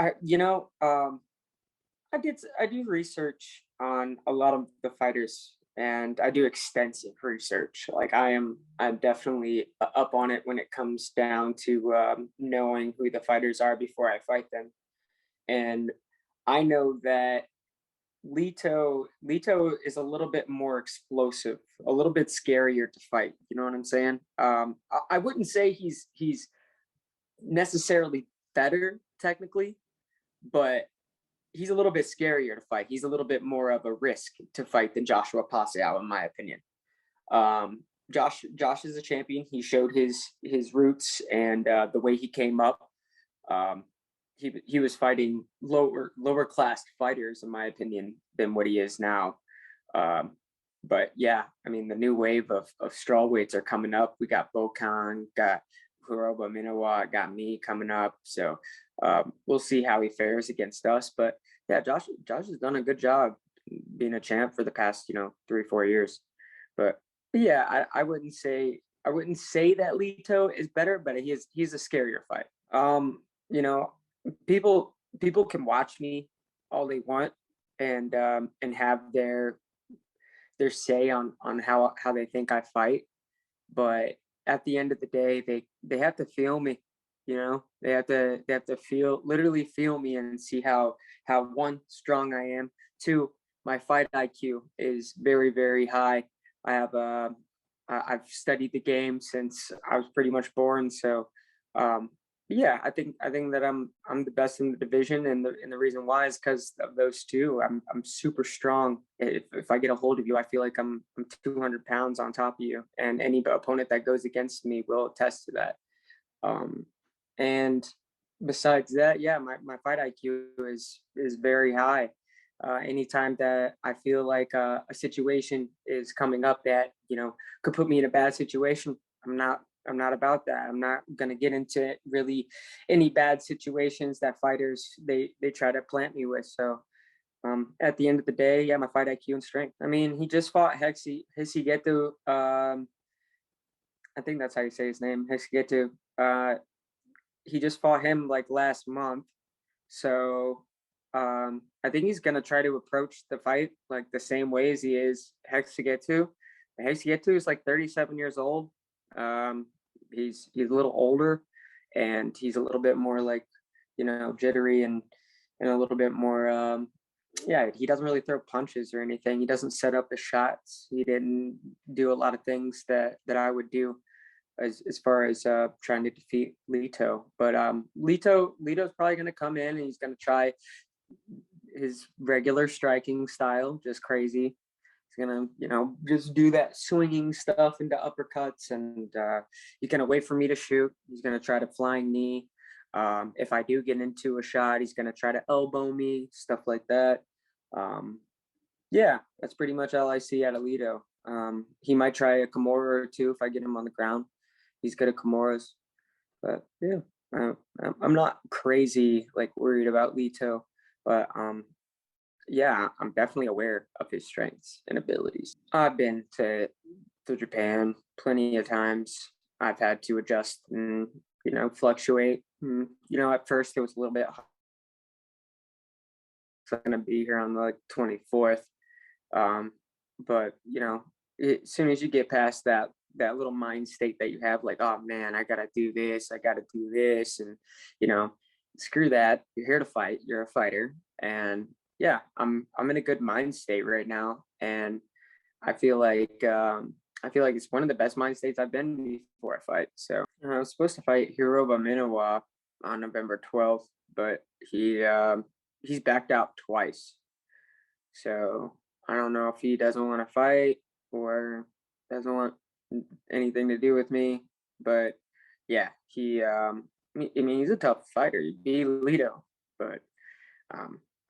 I do research on a lot of the fighters, and I do extensive research. Like I'm definitely up on it when it comes down to knowing who the fighters are before I fight them. And I know that Lito is a little bit more explosive, a little bit scarier to fight. You know what I'm saying? I wouldn't say he's necessarily better technically, but he's a little bit scarier to fight. He's a little bit more of a risk to fight than Joshua Pacquiao, in my opinion. Josh is a champion. He showed his roots and the way he came up. Um, he was fighting lower class fighters, in my opinion, than what he is now. But yeah, I mean, the new wave of strawweights are coming up. We got Bokan, got Kuroba Minowa, got me coming up. So we'll see how he fares against us. But yeah, Josh has done a good job being a champ for the past 3-4 years. But yeah, I wouldn't say that Lito is better, but he's a scarier fight. People can watch me all they want and have their say on how they think I fight, but at the end of the day, they have to feel me. They have to literally feel me and see how one, strong I am, two, my fight IQ is very, very high. I've studied the game since I was pretty much born, so yeah, I think that I'm the best in the division, and the reason why is because of those two. I'm super strong. If I get a hold of you, I feel like I'm 200 pounds on top of you, and any opponent that goes against me will attest to that. And besides that, yeah, my fight IQ is very high. Anytime that I feel like a situation is coming up that could put me in a bad situation, I'm not about that. I'm not gonna get into really any bad situations that fighters they try to plant me with. So at the end of the day, yeah, my fight IQ and strength. I mean, he just fought Hesigetu. I think that's how you say his name, Hesigetu. He just fought him like last month. So I think he's gonna try to approach the fight like the same way as he is Hesigetu. Hesigetu is like 37 years old. He's a little older, and he's a little bit more like jittery and a little bit more yeah, he doesn't really throw punches or anything. He doesn't set up his shots. He didn't do a lot of things that I would do as far as trying to defeat Lito. But Lito's probably going to come in and he's going to try his regular striking style, just crazy. He's gonna, just do that swinging stuff into uppercuts, and he's gonna wait for me to shoot. He's gonna try to flying knee. If I do get into a shot, he's gonna try to elbow me, stuff like that. Yeah, that's pretty much all I see out of Lito. He might try a Kimura or two if I get him on the ground. He's good at Kimuras, but yeah, I'm not crazy like worried about Lito, but yeah, I'm definitely aware of his strengths and abilities. I've been to Japan plenty of times. I've had to adjust and fluctuate. At first it was a little bit. I'm gonna be here on the 24th, but as soon as you get past that little mind state that you have, like, oh man, I gotta do this, and screw that. You're here to fight. You're a fighter, and yeah, I'm in a good mind state right now, and I feel like it's one of the best mind states I've been before I fight. So I was supposed to fight Hiroba Minowa on November 12th, but he's backed out twice. So I don't know if he doesn't want to fight or doesn't want anything to do with me. But yeah, I mean, he's a tough fighter. He beat Lito, but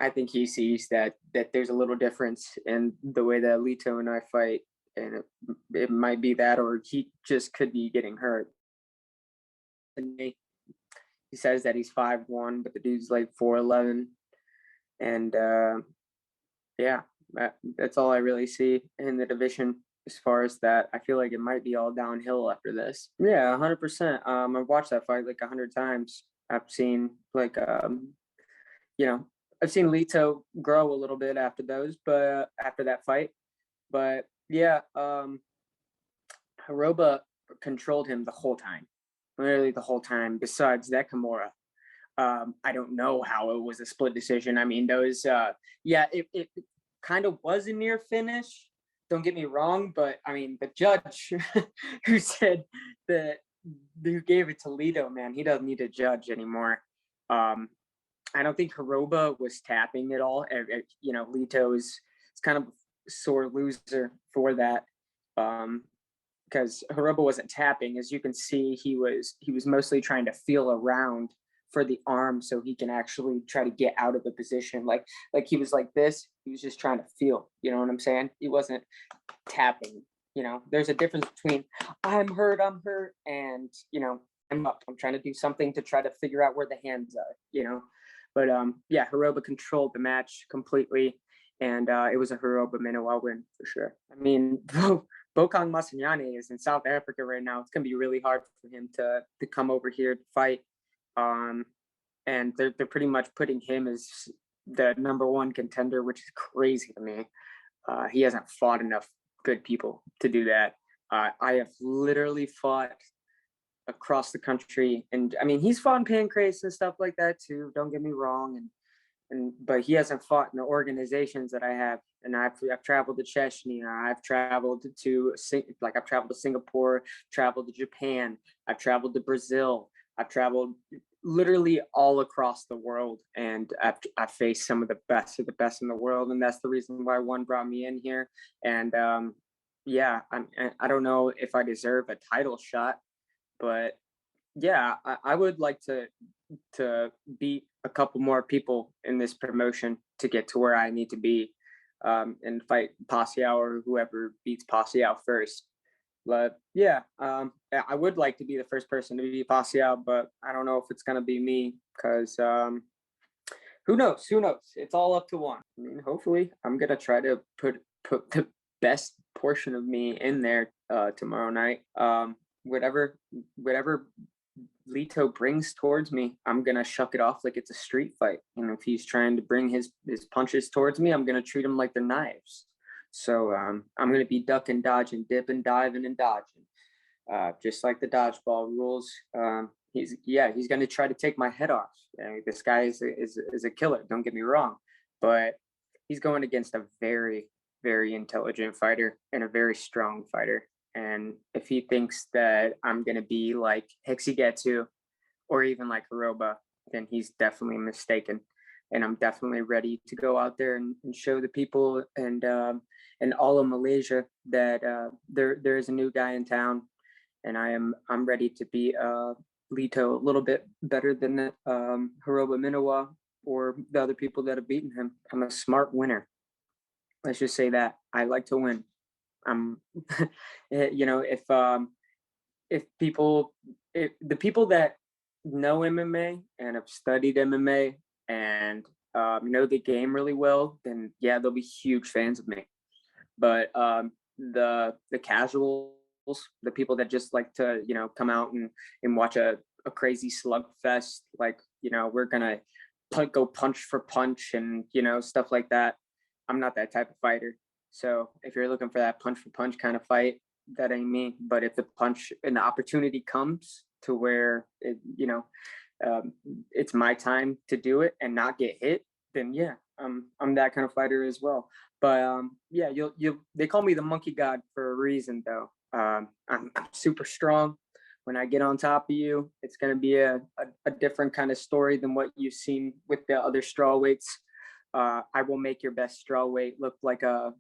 I think he sees that there's a little difference in the way that Lito and I fight, and it might be that, or he just could be getting hurt. And he says that he's 5'1", but the dude's like 4'11", and yeah, that's all I really see in the division. As far as that, I feel like it might be all downhill after this. Yeah, 100%. I've watched that fight like 100 times. I've seen like you know, I've seen Lito grow a little bit after those, but after that fight. But yeah, Hiroba controlled him the whole time, literally the whole time. Besides that Kimura, I don't know how it was a split decision. I mean, those, yeah, it kind of was a near finish. Don't get me wrong, but I mean, the judge who said that, who gave it to Lito, man, he doesn't need a judge anymore. Um, I don't think Hiroba was tapping at all. You know, Lito is kind of a sore loser for that. Because Hiroba wasn't tapping. As you can see, he was mostly trying to feel around for the arm so he can actually try to get out of the position. Like he was like this. He was just trying to feel. You know what I'm saying? He wasn't tapping. You know, there's a difference between I'm hurt, and you know, I'm up. I'm trying to do something to try to figure out where the hands are. You know, but yeah, Hiroba controlled the match completely, and it was a Hiroba Minowa win for sure. I mean, Bokang Masanyane is in South Africa right now. It's gonna be really hard for him to come over here to fight. And they're pretty much putting him as the #1 contender, which is crazy to me. He hasn't fought enough good people to do that. I have literally fought across the country, and I mean, he's fought in Pancrase and stuff like that too. Don't get me wrong, but he hasn't fought in the organizations that I have. And I've traveled to Chechnya, I've traveled to Singapore, traveled to Japan, I've traveled to Brazil, I've traveled literally all across the world, and I've faced some of the best in the world, and that's the reason why one brought me in here. And yeah, I don't know if I deserve a title shot, but yeah, I would like to beat a couple more people in this promotion to get to where I need to be, and fight Pasiao or whoever beats Pasiao first. But yeah, I would like to be the first person to beat Pasiao, but I don't know if it's gonna be me because who knows? Who knows? It's all up to one. I mean, hopefully, I'm gonna try to put the best portion of me in there tomorrow night. Whatever Lito brings towards me, I'm gonna shuck it off like it's a street fight. And if he's trying to bring his punches towards me, I'm gonna treat them like they're knives. So I'm gonna be ducking, dodging, dipping, diving, and dodging, just like the dodgeball rules. He's gonna try to take my head off. This guy is a killer. Don't get me wrong, but he's going against a very, very intelligent fighter and a very strong fighter. And if he thinks that I'm going to be like Hexigetsu or even like Hiroba, then he's definitely mistaken. And I'm definitely ready to go out there and show the people and all of Malaysia that there is a new guy in town, and I'm ready to beat Lito a little bit better than Hiroba Minowa or the other people that have beaten him. I'm a smart winner. Let's just say that I like to win. You know, if the people that know MMA and have studied MMA and know the game really well, then yeah, they'll be huge fans of me. But the casuals, the people that just like to, you know, come out and watch a crazy slugfest, like, you know, we're gonna go punch for punch and, you know, stuff like that. I'm not that type of fighter. So if you're looking for that punch for punch kind of fight, that ain't me. But if the punch and the opportunity comes to where it, you know, it's my time to do it and not get hit, then yeah, I'm that kind of fighter as well. But yeah, they call me the monkey god for a reason though. I'm super strong. When I get on top of you, it's gonna be a different kind of story than what you've seen with the other strawweights. I will make your best strawweight look like a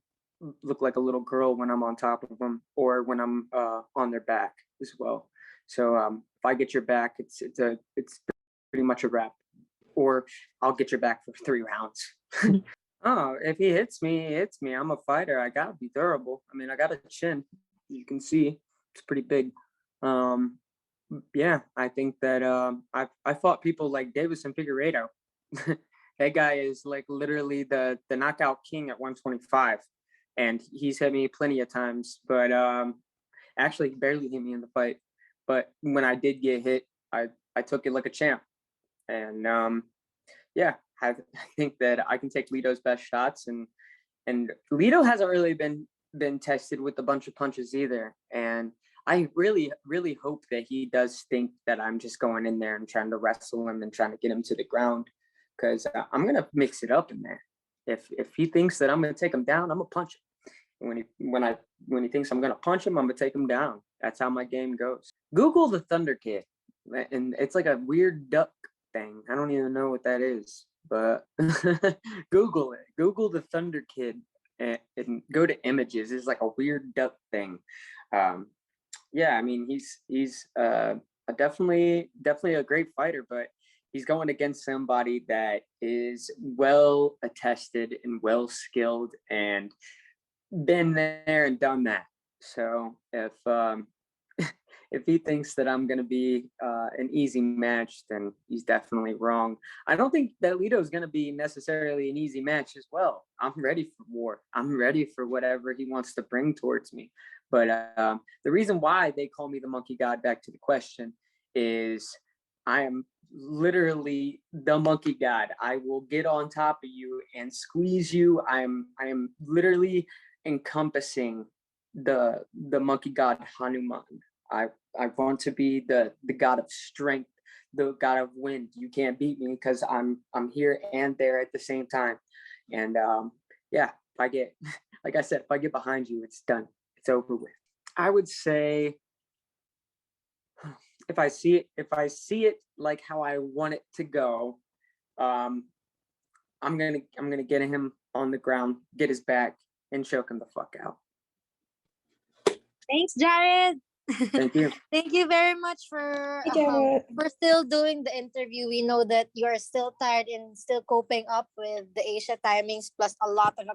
little girl when I'm on top of them or when I'm on their back as well. So if I get your back, it's pretty much a wrap. Or I'll get your back for 3 rounds. Oh, if he hits me, he hits me. I'm a fighter. I gotta be durable. I mean, I got a chin. You can see it's pretty big. Yeah, I think that I fought people like Davison Figueiredo. That guy is like literally the knockout king at 125, and he's hit me plenty of times. But actually, he barely hit me in the fight. But when I did get hit, I took it like a champ. And yeah, I think that I can take Lito's best shots, and Lito hasn't really been tested with a bunch of punches either. And I really hope that he does think that I'm just going in there and trying to wrestle him and trying to get him to the ground, because I'm gonna mix it up in there. If he thinks that I'm gonna take him down, I'm gonna punch him. And when he thinks I'm gonna punch him, I'm gonna take him down. That's how my game goes. Google the Thunder Kid, and it's like a weird duck thing. I don't even know what that is, but Google it. Google the Thunder Kid and go to images. It's like a weird duck thing. Yeah, I mean, he's definitely a great fighter, but he's going against somebody that is well attested and well skilled and been there and done that. So if if he thinks that I'm going to be an easy match, then he's definitely wrong. I don't think that Lito is going to be necessarily an easy match as well. I'm ready for war. I'm ready for whatever he wants to bring towards me. But the reason why they call me the Monkey God, back to the question, is I am literally the Monkey God. I will get on top of you and squeeze you. I am literally encompassing the Monkey God Hanuman. I want to be the god of strength, the god of wind. You can't beat me because I'm here and there at the same time. And yeah, if I get, like I said, if I get behind you, it's done. It's over with. I would say if I see it like how I want it to go, I'm gonna get him on the ground, get his back, and choke him the fuck out. Thanks, Jarred. Thank you. Thank you very much for still doing the interview. We know that you're still tired and still coping up with the Asia timings plus a lot of